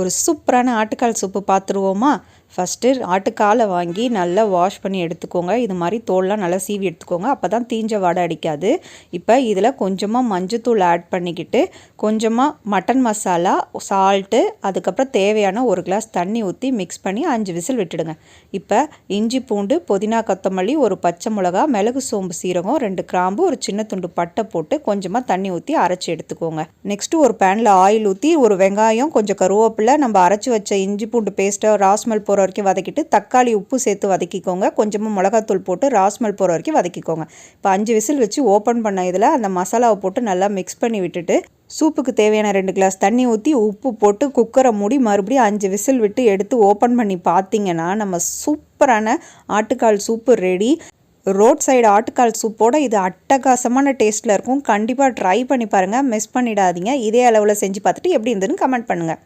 ஒரு சூப்பரான ஆட்டுக்கால் சூப்பு பார்த்துருவோமா? ஃபஸ்ட்டு ஆட்டுக்காலை வாங்கி நல்லா வாஷ் பண்ணி எடுத்துக்கோங்க. இது மாதிரி தோல்லாம் நல்லா சீவி எடுத்துக்கோங்க. அப்போ தான் தீஞ்ச வாடை அடிக்காது. இப்போ இதில் கொஞ்சமாக மஞ்சத்தூள் ஆட் பண்ணிக்கிட்டு, கொஞ்சமாக மட்டன் மசாலா, சால்ட்டு, அதுக்கப்புறம் தேவையான 1 கிளாஸ் தண்ணி ஊற்றி மிக்ஸ் பண்ணி 5 விசில் விட்டுடுங்க. இப்போ இஞ்சி பூண்டு, புதினா, கொத்தமல்லி, ஒரு பச்சை மிளகா, மிளகு சோம்பு சீரகம், 2 கிராம்பு, ஒரு சின்ன துண்டு பட்டை போட்டு கொஞ்சமாக தண்ணி ஊற்றி அரைச்சி எடுத்துக்கோங்க. நெக்ஸ்ட்டு ஒரு பேனில் ஆயில் ஊற்றி ஒரு வெங்காயம், கொஞ்சம் கருவேப்பிலை, நம்ம அரைச்சி வச்ச இஞ்சி பூண்டு பேஸ்ட்டை ராஸ்மல் போகிற வரைக்கும் வதக்கிட்டு, தக்காளி உப்பு சேர்த்து வதக்கிக்கோங்க. கொஞ்சமாக மிளகாத்தூள் போட்டு ராஸ்மல் போகிற வரைக்கும் வதக்கிக்கோங்க. இப்போ 5 விசில் வச்சு ஓப்பன் பண்ண இதில் அந்த மசாலாவை போட்டு நல்லா மிக்ஸ் பண்ணி விட்டுட்டு, சூப்புக்கு தேவையான 2 கிளாஸ் தண்ணி ஊற்றி உப்பு போட்டு குக்கரை மூடி மறுபடியும் 5 விசில் விட்டு எடுத்து ஓப்பன் பண்ணி பார்த்தீங்கன்னா நம்ம சூப்பரான ஆட்டுக்கால் சூப்பு ரெடி. ரோட் சைடு ஆட்டுக்கால் சூப்போட இது அட்டகாசமான டேஸ்ட்டில் இருக்கும். கண்டிப்பாக ட்ரை பண்ணி பாருங்கள், மிஸ் பண்ணிடாதீங்க. இதே அளவில் செஞ்சு பார்த்துட்டு எப்படி இருந்ததுன்னு கமெண்ட் பண்ணுங்கள்.